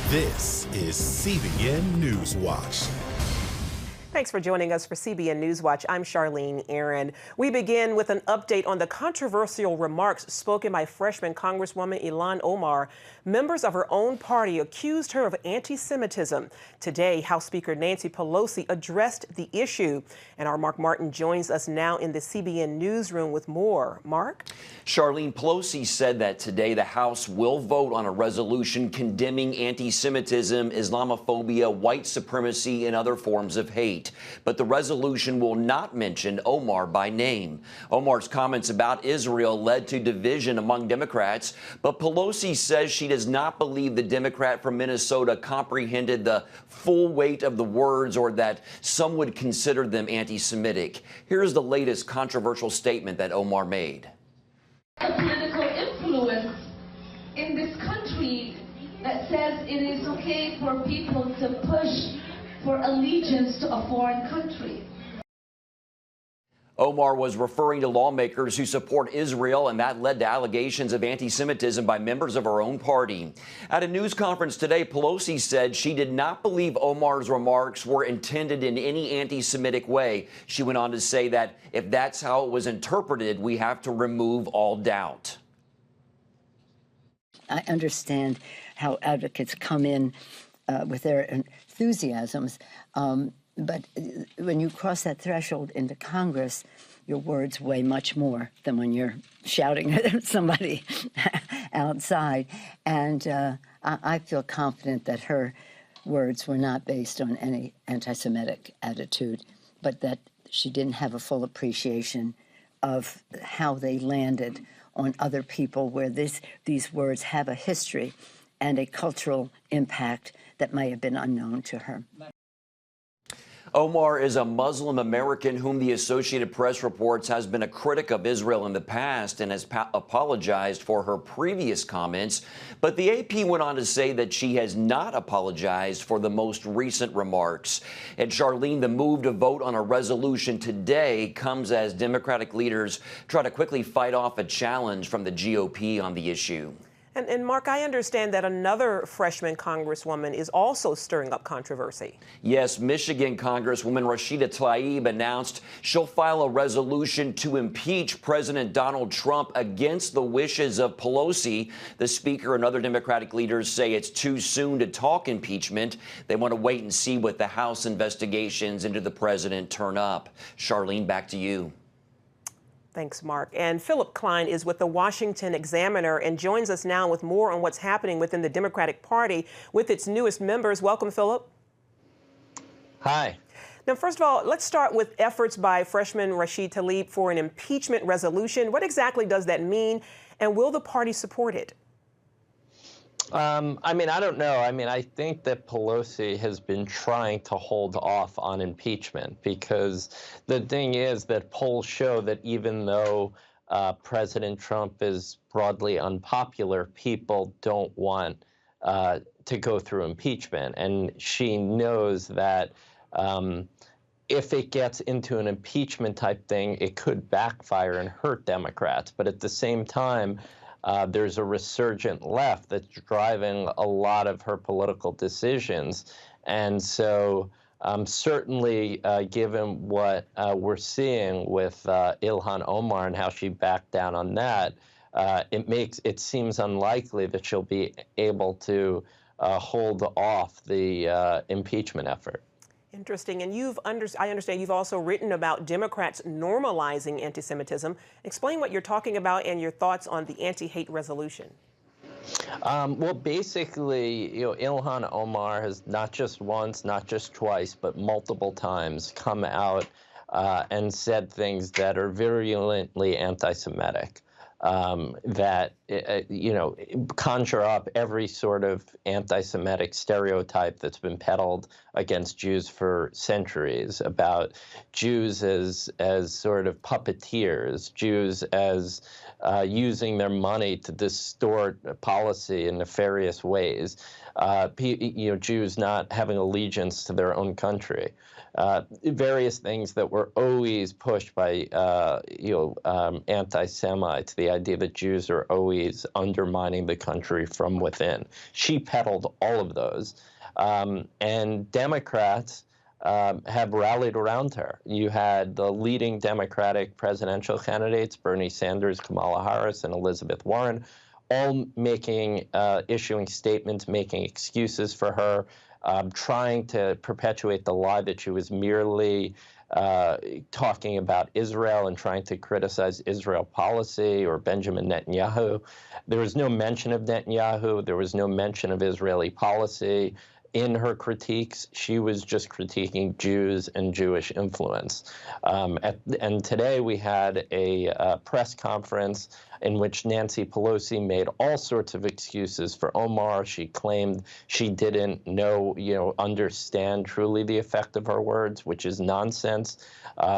This is CBN NewsWatch. Thanks for joining us for CBN NewsWatch. I'm Charlene Aaron. We begin with an update on the controversial remarks spoken by freshman Congresswoman Ilhan Omar. Members of her own party accused her of anti-Semitism. Today, House Speaker Nancy Pelosi addressed the issue. And our Mark Martin joins us now in the CBN newsroom with more. Mark? Charlene, Pelosi said that today the House will vote on a resolution condemning anti-Semitism, Islamophobia, white supremacy, and other forms of hate. But the resolution will not mention Omar by name. Omar's comments about Israel led to division among Democrats, but Pelosi says she does not believe the Democrat from Minnesota comprehended the full weight of the words or that some would consider them anti-Semitic. Here's the latest controversial statement that Omar made. A political influence in this country that says it is okay for people to push for allegiance to a foreign country. Omar was referring to lawmakers who support Israel, and that led to allegations of anti-Semitism by members of her own party. At a news conference today, Pelosi said she did not believe Omar's remarks were intended in any anti-Semitic way. She went on to say that if that's how it was interpreted, we have to remove all doubt. I understand how advocates come in with their enthusiasms, but when you cross that threshold into Congress, your words weigh much more than when you're shouting at somebody outside. And I feel confident that her words were not based on any anti-Semitic attitude, but that she didn't have a full appreciation of how they landed on other people, where these words have a history and a cultural impact that may have been unknown to her. Omar is a Muslim American whom the Associated Press reports has been a critic of Israel in the past and has apologized for her previous comments. But the AP went on to say that she has not apologized for the most recent remarks. And Charlene, the move to vote on a resolution today comes as Democratic leaders try to quickly fight off a challenge from the GOP on the issue. And Mark, I understand that another freshman congresswoman is also stirring up controversy. Yes, Michigan Congresswoman Rashida Tlaib announced she'll file a resolution to impeach President Donald Trump against the wishes of Pelosi. The Speaker and other Democratic leaders say it's too soon to talk impeachment. They want to wait and see what the House investigations into the president turn up. Charlene, back to you. Thanks, Mark. And Philip Klein is with the Washington Examiner and joins us now with more on what's happening within the Democratic Party with its newest members. Welcome, Philip. Hi. Now, first of all, let's start with efforts by freshman Rashida Tlaib for an impeachment resolution. What exactly does that mean, and will the party support it? I don't know. I think that Pelosi has been trying to hold off on impeachment because the thing is that polls show that even though President Trump is broadly unpopular, people don't want to go through impeachment. And she knows that if it gets into an impeachment type thing, it could backfire and hurt Democrats. But at the same time, there's a resurgent left that's driving a lot of her political decisions. And so certainly, given what we're seeing with Ilhan Omar and how she backed down on that, it seems unlikely that she'll be able to hold off the impeachment effort. Interesting. And I understand you've also written about Democrats normalizing anti-Semitism. Explain what you're talking about and your thoughts on the anti-hate resolution. Well, basically, Ilhan Omar has not just once, not just twice, but multiple times come out and said things that are virulently anti-Semitic. That, conjure up every sort of anti-Semitic stereotype that's been peddled against Jews for centuries, about Jews as sort of puppeteers, Jews as using their money to distort policy in nefarious ways, Jews not having allegiance to their own country. Various things that were always pushed by anti-Semites, the idea that Jews are always squeeze, undermining the country from within. She peddled all of those. And Democrats have rallied around her. You had the leading Democratic presidential candidates, Bernie Sanders, Kamala Harris, and Elizabeth Warren, all issuing statements, making excuses for her, trying to perpetuate the lie that she was merely talking about Israel and trying to criticize Israel policy or Benjamin Netanyahu. There was no mention of Netanyahu. There was no mention of Israeli policy. In her critiques, she was just critiquing Jews and Jewish influence. And today we had a press conference in which Nancy Pelosi made all sorts of excuses for Omar. She claimed she didn't understand truly the effect of her words, which is nonsense.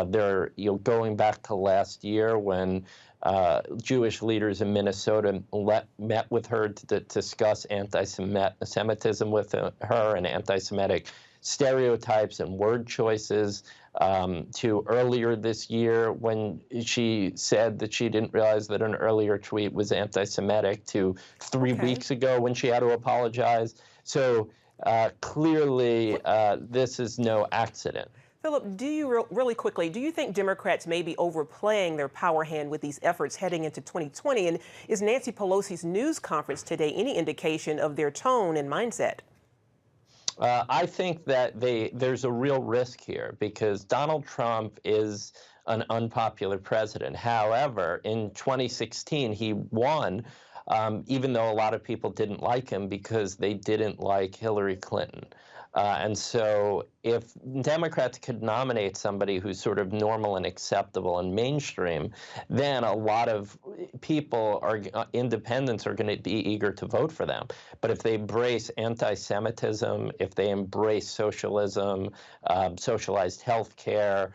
They're going back to last year when Jewish leaders in Minnesota met with her to discuss anti-Semitism with her and anti-Semitic stereotypes and word choices, to earlier this year when she said that she didn't realize that an earlier tweet was anti-Semitic, to 3 weeks ago when she had to apologize. So clearly this is no accident. Philip, do you really quickly, do you think Democrats may be overplaying their power hand with these efforts heading into 2020? And is Nancy Pelosi's news conference today any indication of their tone and mindset? I think that there's a real risk here because Donald Trump is an unpopular president. However, in 2016, he won, even though a lot of people didn't like him because they didn't like Hillary Clinton. And so if Democrats could nominate somebody who's sort of normal and acceptable and mainstream, then a lot of people, independents, are going to be eager to vote for them. But if they embrace anti-Semitism, if they embrace socialism, socialized health care,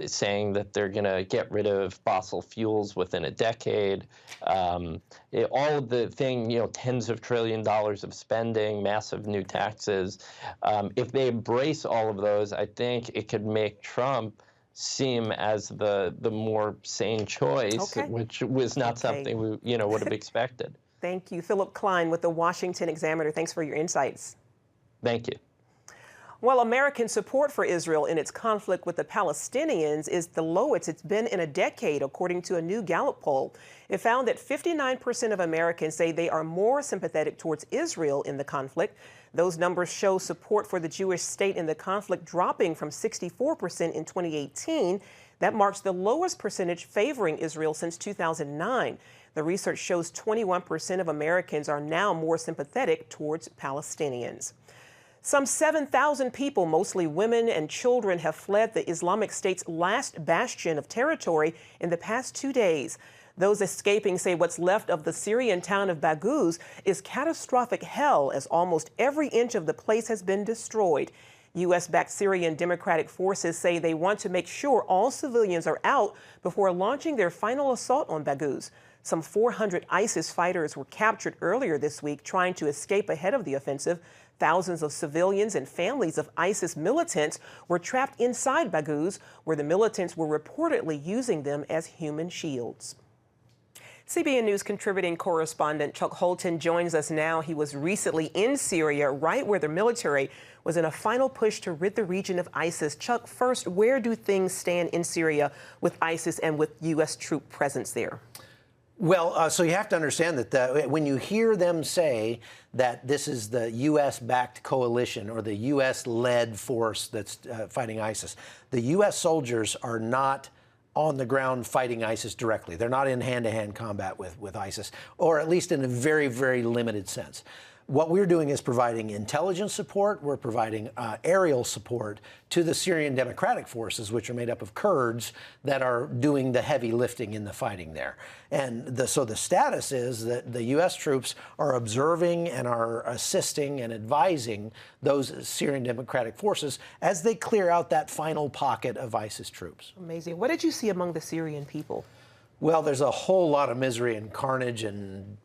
saying that they're going to get rid of fossil fuels within a decade, all of the tens of trillions of dollars of spending, massive new taxes. If they embrace all of those, I think it could make Trump seem as the more sane choice, which was not something we would have expected. Thank you. Philip Klein with the Washington Examiner. Thanks for your insights. Thank you. Well, American support for Israel in its conflict with the Palestinians is the lowest it's been in a decade, according to a new Gallup poll. It found that 59% of Americans say they are more sympathetic towards Israel in the conflict. Those numbers show support for the Jewish state in the conflict dropping from 64% in 2018. That marks the lowest percentage favoring Israel since 2009. The research shows 21% of Americans are now more sympathetic towards Palestinians. Some 7,000 people, mostly women and children, have fled the Islamic State's last bastion of territory in the past 2 days. Those escaping say what's left of the Syrian town of Baghouz is catastrophic hell, as almost every inch of the place has been destroyed. U.S.-backed Syrian Democratic Forces say they want to make sure all civilians are out before launching their final assault on Baghouz. Some 400 ISIS fighters were captured earlier this week trying to escape ahead of the offensive. Thousands of civilians and families of ISIS militants were trapped inside Baghouz, where the militants were reportedly using them as human shields. CBN News contributing correspondent Chuck Holton joins us now. He was recently in Syria, right where the military was in a final push to rid the region of ISIS. Chuck, first, where do things stand in Syria with ISIS and with U.S. troop presence there? Well, so you have to understand that when you hear them say that this is the U.S.-backed coalition or the U.S.-led force that's fighting ISIS, the U.S. soldiers are not on the ground fighting ISIS directly. They're not in hand-to-hand combat with ISIS, or at least in a very, very limited sense. What we're doing is providing intelligence support. We're providing aerial support to the Syrian Democratic Forces, which are made up of Kurds that are doing the heavy lifting in the fighting there. And so the status is that the U.S. troops are observing and are assisting and advising those Syrian Democratic Forces as they clear out that final pocket of ISIS troops. Amazing. What did you see among the Syrian people? Well, there's a whole lot of misery and carnage and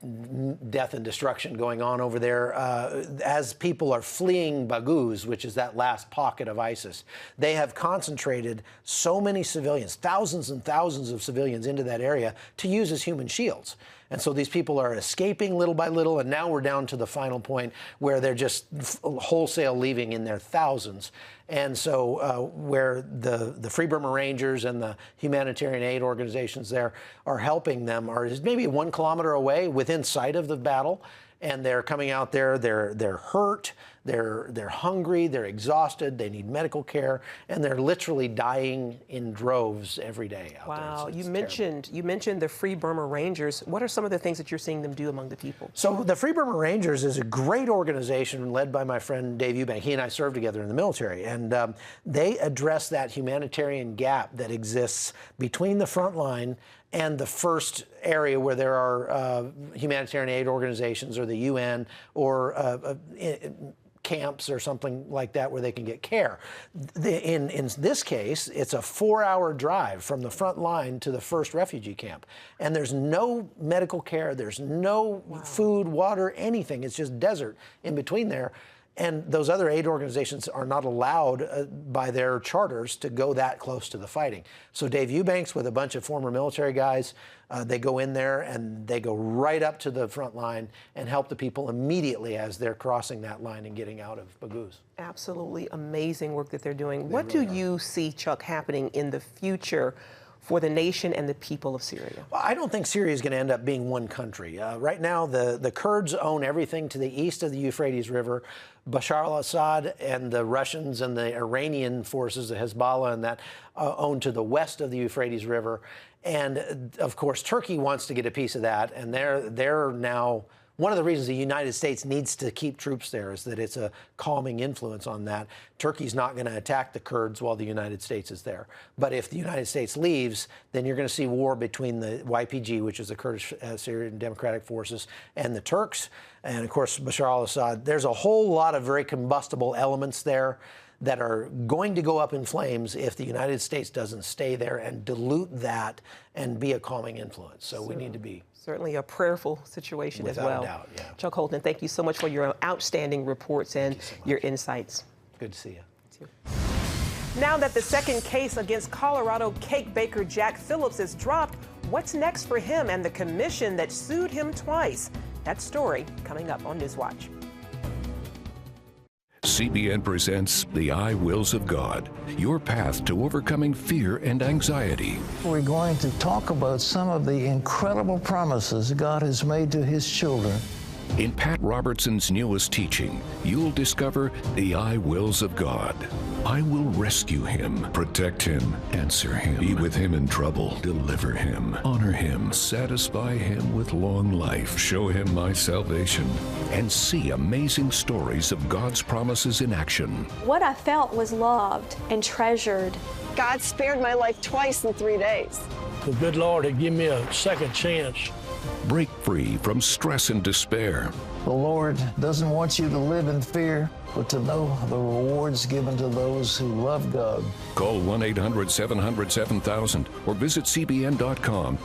death and destruction going on over there as people are fleeing Baghouz, which is that last pocket of ISIS. They have concentrated so many civilians, thousands and thousands of civilians into that area to use as human shields. And so these people are escaping little by little, and now we're down to the final point where they're just wholesale leaving in their thousands. And so where the Free Burma Rangers and the humanitarian aid organizations there are helping them are maybe 1 kilometer away within sight of the battle. And they're coming out there, they're hurt, they're hungry, they're exhausted, they need medical care, and they're literally dying in droves every day out there. Wow, It's you terrible. mentioned the Free Burma Rangers. What are some of the things that you're seeing them do among the people? So the Free Burma Rangers is a great organization led by my friend Dave Eubank. He and I served together in the military, and they address that humanitarian gap that exists between the front line and the first area where there are humanitarian aid organizations or the UN or camps or something like that where they can get care. In this case, it's a 4-hour drive from the front line to the first refugee camp. And there's no medical care, there's no food, water, anything. It's just desert in between there. And those other aid organizations are not allowed by their charters to go that close to the fighting. So Dave Eubanks with a bunch of former military guys, they go in there and they go right up to the front line and help the people immediately as they're crossing that line and getting out of Baghouz. Absolutely amazing work that they're doing. What do you see, Chuck, happening in the future for the nation and the people of Syria? Well, I don't think Syria is going to end up being one country. Right now, the Kurds own everything to the east of the Euphrates River. Bashar al-Assad and the Russians and the Iranian forces, the Hezbollah and that, own to the west of the Euphrates River. And, of course, Turkey wants to get a piece of that, and they're now... One of the reasons the United States needs to keep troops there is that it's a calming influence on that. Turkey's not going to attack the Kurds while the United States is there. But if the United States leaves, then you're going to see war between the YPG, which is the Kurdish Syrian Democratic Forces, and the Turks. And, of course, Bashar al-Assad. There's a whole lot of very combustible elements there that are going to go up in flames if the United States doesn't stay there and dilute that and be a calming influence. So we need to be... Certainly a prayerful situation as well. Without a doubt, yeah. Chuck Holton, thank you so much for your outstanding reports and your insights. Good to see you. You too. Now that the second case against Colorado cake baker Jack Phillips is dropped, what's next for him and the commission that sued him twice? That story coming up on NewsWatch. CBN presents The I Wills of God, your path to overcoming fear and anxiety. We're going to talk about some of the incredible promises God has made to His children. In Pat Robertson's newest teaching, you'll discover the I Wills of God. I will rescue him, protect him, answer him, be with him in trouble, deliver him, honor him, satisfy him with long life, show him my salvation, and see amazing stories of God's promises in action. What I felt was loved and treasured. God spared my life twice in 3 days. The good Lord had given me a second chance. Break free from stress and despair. The Lord doesn't want you to live in fear, but to know the rewards given to those who love God. Call 1-800-700-7000 or visit CBN.com.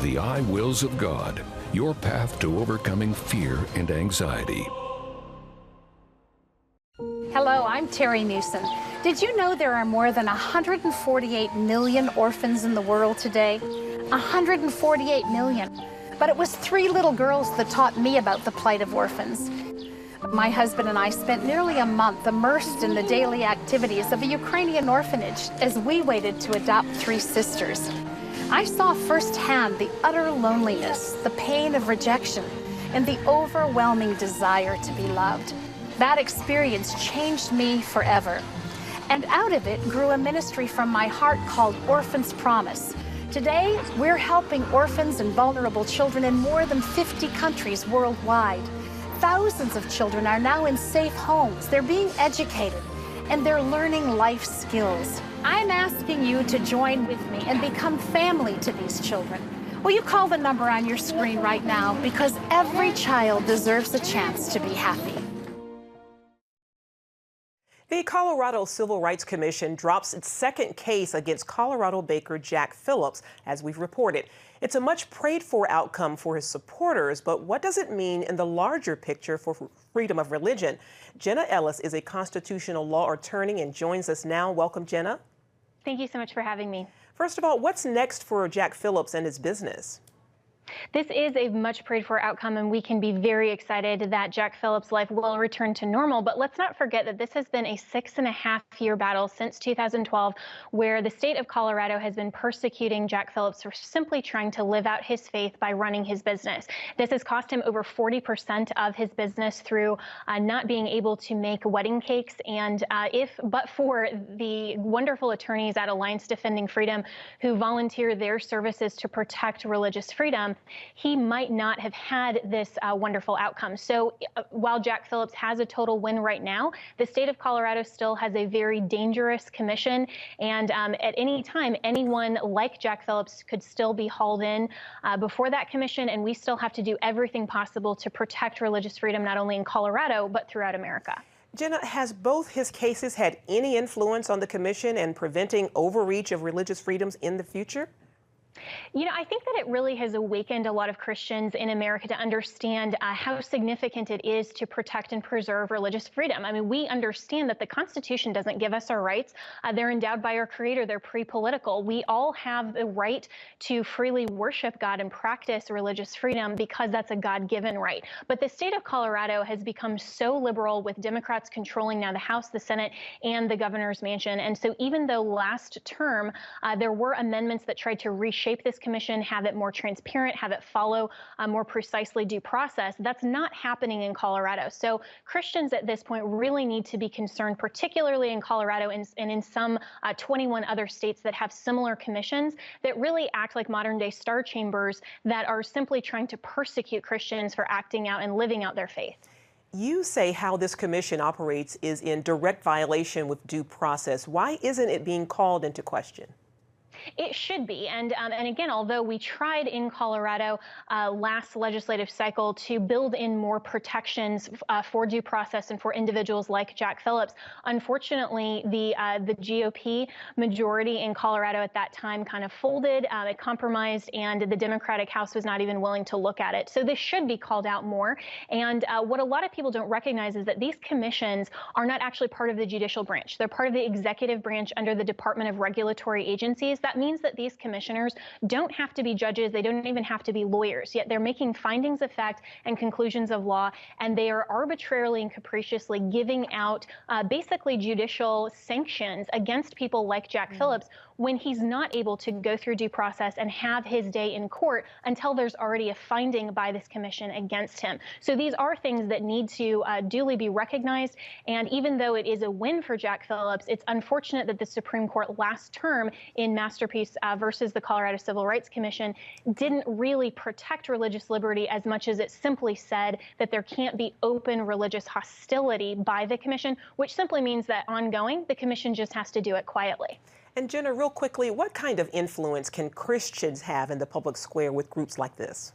The I Wills of God, your path to overcoming fear and anxiety. Hello, I'm Terry Newsom. Did you know there are more than 148 million orphans in the world today? 148 million. But it was 3 little girls that taught me about the plight of orphans. My husband and I spent nearly a month immersed in the daily activities of a Ukrainian orphanage as we waited to adopt 3 sisters. I saw firsthand the utter loneliness, the pain of rejection, and the overwhelming desire to be loved. That experience changed me forever. And out of it grew a ministry from my heart called ORPHAN'S Promise. Today, we're helping orphans and vulnerable children in more than 50 countries worldwide. Thousands of children are now in safe homes. They're being educated, and they're learning life skills. I'm asking you to join with me and become family to these children. Will you call the number on your screen right now? Because every child deserves a chance to be happy. The Colorado Civil Rights Commission drops its second case against Colorado baker Jack Phillips, as we've reported. It's a much prayed for outcome for his supporters, but what does it mean in the larger picture for freedom of religion? Jenna Ellis is a constitutional law attorney and joins us now. Welcome, Jenna. Thank you so much for having me. First of all, what's next for Jack Phillips and his business? This is a much prayed for outcome, and we can be very excited that Jack Phillips' life will return to normal. But let's not forget that this has been a 6.5-year battle since 2012, where the state of Colorado has been persecuting Jack Phillips for simply trying to live out his faith by running his business. This has cost him over 40% of his business through not being able to make wedding cakes. And but for the wonderful attorneys at Alliance Defending Freedom who volunteer their services to protect religious freedom, he might not have had this wonderful outcome. So while Jack Phillips has a total win right now, the state of Colorado still has a very dangerous commission. And at any time, anyone like Jack Phillips could still be hauled in before that commission. And we still have to do everything possible to protect religious freedom, not only in Colorado, but throughout America. Jenna, has both his cases had any influence on the commission and preventing overreach of religious freedoms in the future? You know, I think that it really has awakened a lot of Christians in America to understand how significant it is to protect and preserve religious freedom. I mean, we understand that the Constitution doesn't give us our rights. They're endowed by our Creator. They're pre-political. We all have the right to freely worship God and practice religious freedom because that's a God-given right. But the state of Colorado has become so liberal, with Democrats controlling now the House, the Senate, and the governor's mansion. And so even though last term there were amendments that tried to reshape this commission, have it more transparent, have it follow more precisely due process, that's not happening in Colorado. So Christians at this point really need to be concerned, particularly in Colorado and in some 21 other states that have similar commissions that really act like modern-day star chambers that are simply trying to persecute Christians for acting out and living out their faith. You say how this commission operates is in direct violation with due process. Why isn't it being called into question? It should be. And again, although we tried in Colorado last legislative cycle to build in more protections for due process and for individuals like Jack Phillips, unfortunately, the GOP majority in Colorado at that time kind of folded, it compromised, and the Democratic House was not even willing to look at it. So this should be called out more. And what a lot of people don't recognize is that these commissions are not actually part of the judicial branch. They're part of the executive branch under the Department of Regulatory Agencies. That means that these commissioners don't have to be judges. They don't even have to be lawyers, yet they're making findings of fact and conclusions of law, and they are arbitrarily and capriciously giving out basically judicial sanctions against people like Jack Phillips when he's not able to go through due process and have his day in court until there's already a finding by this commission against him. So these are things that need to duly be recognized. And even though it is a win for Jack Phillips, it's unfortunate that the Supreme Court last term in Masterpiece versus the Colorado Civil Rights Commission didn't really protect religious liberty as much as it simply said that there can't be open religious hostility by the commission, which simply means that ongoing, the commission just has to do it quietly. And Jenna, real quickly, what kind of influence can Christians have in the public square with groups like this?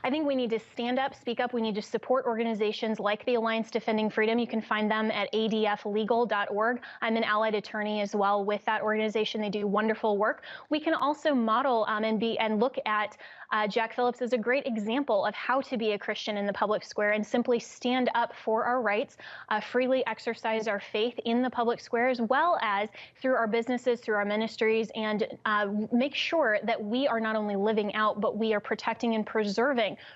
I think we need to stand up, speak up. We need to support organizations like the Alliance Defending Freedom. You can find them at adflegal.org. I'm an allied attorney as well with that organization. They do wonderful work. We can also model and look at Jack Phillips as a great example of how to be a Christian in the public square and simply stand up for our rights, freely exercise our faith in the public square, as well as through our businesses, through our ministries, and make sure that we are not only living out, but we are protecting and preserving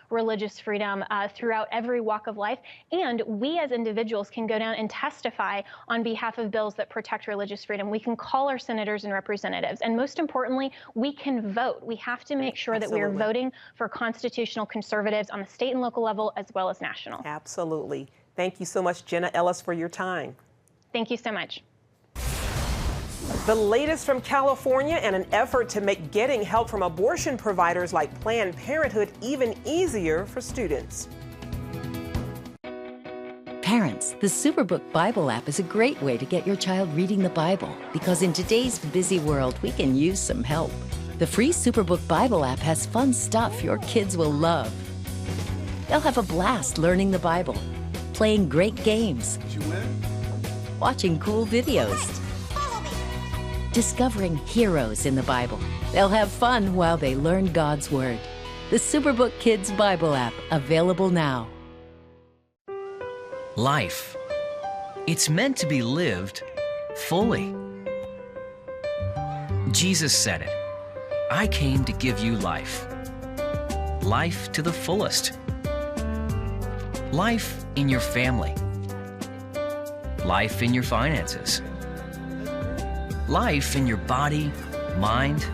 religious freedom throughout every walk of life. And we as individuals can go down and testify on behalf of bills that protect religious freedom. We can call our senators and representatives. And most importantly, we can vote. We have to make sure that we are voting for constitutional conservatives on the state and local level as well as national. Absolutely. Thank you so much, Jenna Ellis, for your time. Thank you so much. The latest from California and an effort to make getting help from abortion providers like Planned Parenthood even easier for students. Parents, the Superbook Bible app is a great way to get your child reading the Bible because in today's busy world, we can use some help. The free Superbook Bible app has fun stuff your kids will love. They'll have a blast learning the Bible, playing great games, watching cool videos, discovering heroes in the Bible. They'll have fun while they learn God's Word. The Superbook Kids Bible app, available now. Life. It's meant to be lived fully. Jesus said it. I came to give you life, life to the fullest. Life in your family. Life in your finances. Life in your body, mind,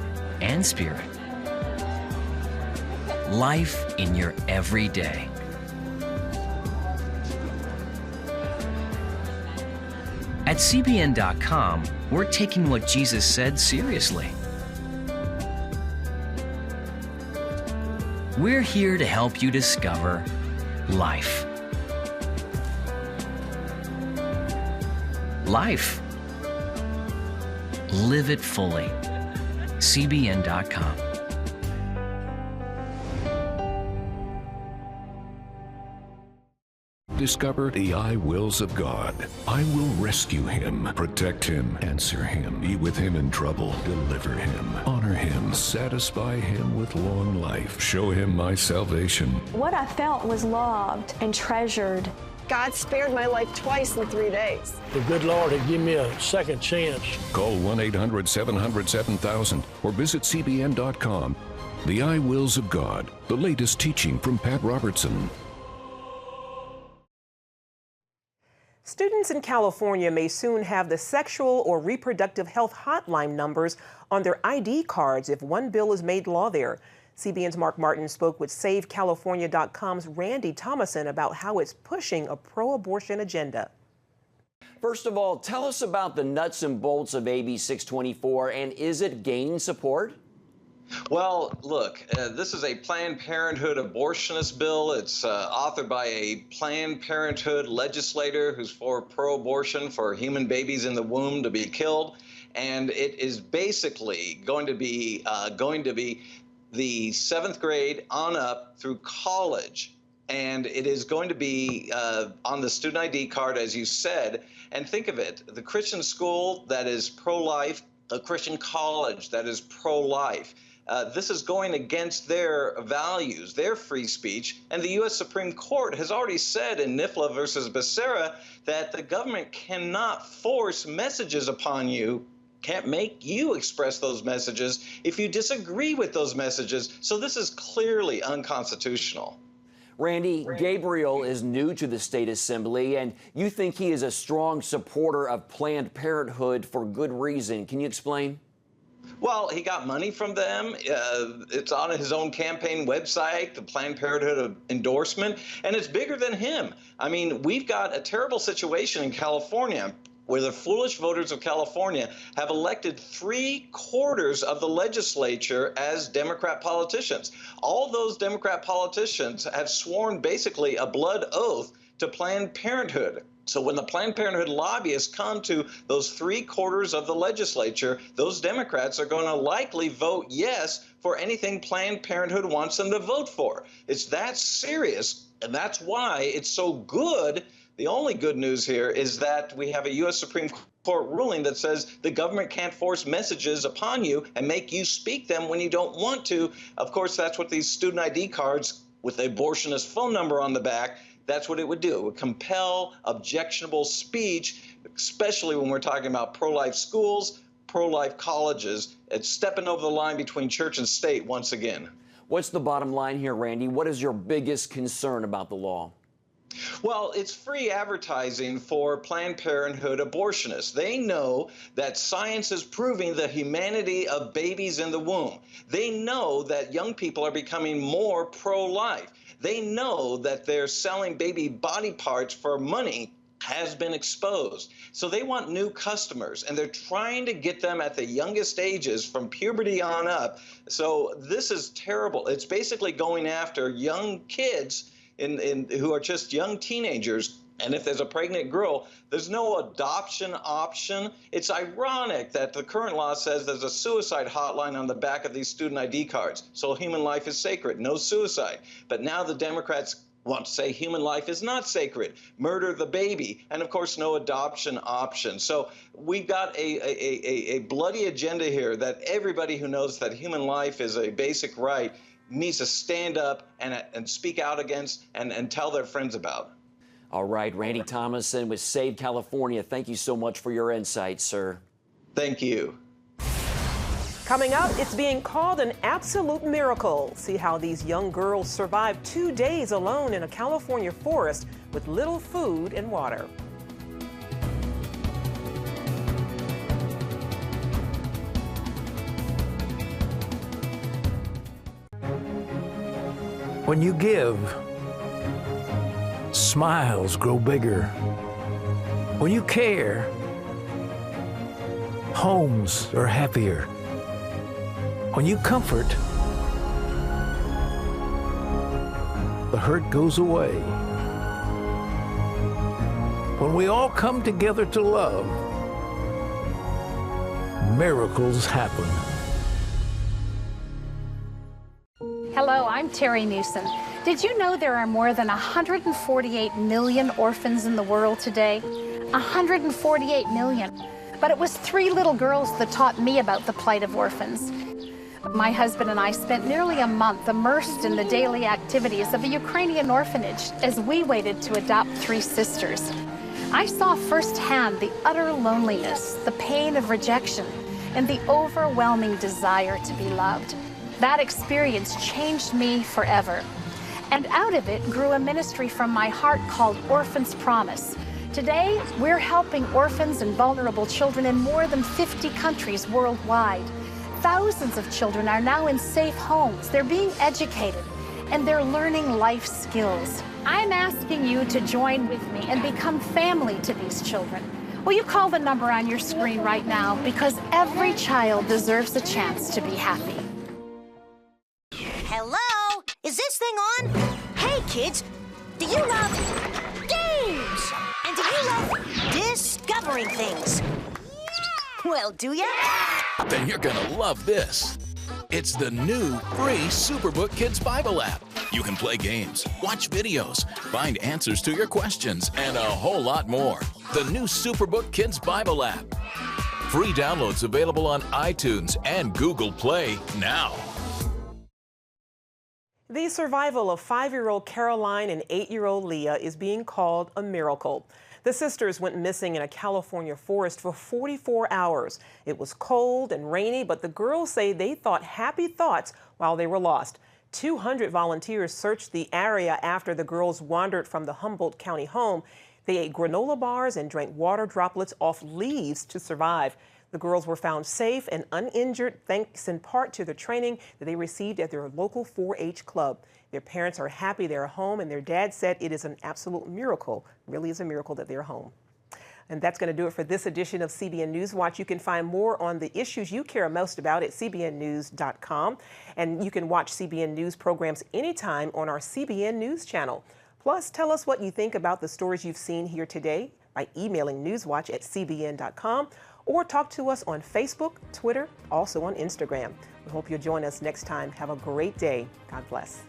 and spirit. Life in your everyday. At CBN.com, we're taking what Jesus said seriously. We're here to help you discover life. Life. Live it fully. CBN.com. Discover the I wills of God. I will rescue him, protect him, answer him, be with him in trouble, deliver him, honor him, satisfy him with long life, show him my salvation. What I felt was loved and treasured. God spared my life twice in 3 days. The good Lord had given me a second chance. Call 1-800-700-7000 or visit CBN.com. The I wills of God, the latest teaching from Pat Robertson. Students in California may soon have the sexual or reproductive health hotline numbers on their ID cards if one bill is made law there. CBN's Mark Martin spoke with SaveCalifornia.com's Randy Thomason about how it's pushing a pro-abortion agenda. First of all, tell us about the nuts and bolts of AB 624, and is it gaining support? Well, look, this is a Planned Parenthood abortionist bill. It's authored by a Planned Parenthood legislator who's for pro-abortion, for human babies in the womb to be killed. And it is basically going to be the 7th grade on up through college. And it is going to be on the student ID card, as you said. And think of it, the Christian school that is pro-life, a Christian college that is pro-life. This is going against their values, their free speech, and the U.S. Supreme Court has already said in NIFLA versus Becerra that the government cannot force messages upon you, can't make you express those messages if you disagree with those messages. So this is clearly unconstitutional. Randy, Gabriel is new to the state assembly, and you think he is a strong supporter of Planned Parenthood for good reason. Can you explain? Well, he got money from them. It's on his own campaign website, the Planned Parenthood endorsement, and it's bigger than him. I mean, we've got a terrible situation in California where the foolish voters of California have elected 3/4 of the legislature as Democrat politicians. All those Democrat politicians have sworn basically a blood oath to Planned Parenthood. So when the Planned Parenthood lobbyists come to those 3/4 of the legislature, those Democrats are going to likely vote yes for anything Planned Parenthood wants them to vote for. It's that serious, and that's why it's so good. The only good news here is that we have a U.S. Supreme Court ruling that says the government can't force messages upon you and make you speak them when you don't want to. Of course, that's what these student ID cards with the abortionist phone number on the back, that's what it would do. It would compel objectionable speech, especially when we're talking about pro-life schools, pro-life colleges. It's stepping over the line between church and state once again. What's the bottom line here, Randy? What is your biggest concern about the law? Well, it's free advertising for Planned Parenthood abortionists. They know that science is proving the humanity of babies in the womb. They know that young people are becoming more pro-life. They know that they're selling baby body parts for money has been exposed. So they want new customers, and they're trying to get them at the youngest ages from puberty on up. So this is terrible. It's basically going after young kids who are just young teenagers. And if there's a pregnant girl, there's no adoption option. It's ironic that the current law says there's a suicide hotline on the back of these student ID cards. So human life is sacred, no suicide. But now the Democrats want to say human life is not sacred, murder the baby, and of course no adoption option. So we've got a bloody agenda here that everybody who knows that human life is a basic right needs to stand up and speak out against and tell their friends about. All right, Randy Thomason with Save California. Thank you so much for your insights, sir. Thank you. Coming up, it's being called an absolute miracle. See how these young girls survived 2 days alone in a California forest with little food and water. When you give, smiles grow bigger. When you care, homes are happier. When you comfort, the hurt goes away. When we all come together to love, miracles happen. Hello, I'm Terry Newsom. Did you know there are more than 148 million orphans in the world today? 148 million. But it was 3 little girls that taught me about the plight of orphans. My husband and I spent nearly a month immersed in the daily activities of a Ukrainian orphanage as we waited to adopt 3 sisters. I saw firsthand the utter loneliness, the pain of rejection, and the overwhelming desire to be loved. That experience changed me forever. And out of it grew a ministry from my heart called Orphan's Promise. Today, we're helping orphans and vulnerable children in more than 50 countries worldwide. Thousands of children are now in safe homes. They're being educated, and they're learning life skills. I'm asking you to join with me and become family to these children. Will you call the number on your screen right now? Because every child deserves a chance to be happy. Hello? Is this thing on? Hey, kids, do you love games? And do you love discovering things? Well, do ya? Then you're gonna love this. It's the new free Superbook Kids Bible app. You can play games, watch videos, find answers to your questions, and a whole lot more. The new Superbook Kids Bible app. Free downloads available on iTunes and Google Play now. The survival of 5-year-old Caroline and 8-year-old Leah is being called a miracle. The sisters went missing in a California forest for 44 hours. It was cold and rainy, but the girls say they thought happy thoughts while they were lost. 200 volunteers searched the area after the girls wandered from the Humboldt County home. They ate granola bars and drank water droplets off leaves to survive. The girls were found safe and uninjured thanks in part to the training that they received at their local 4-H club. Their parents are happy they're home, and their dad said it is an absolute miracle. Really is a miracle that they're home. And that's going to do it for this edition of CBN NewsWatch. You can find more on the issues you care most about at cbnnews.com. And you can watch CBN News programs anytime on our CBN News channel. Plus, tell us what you think about the stories you've seen here today by emailing newswatch@cbn.com. or talk to us on Facebook, Twitter, also on Instagram. We hope you'll join us next time. Have a great day. God bless.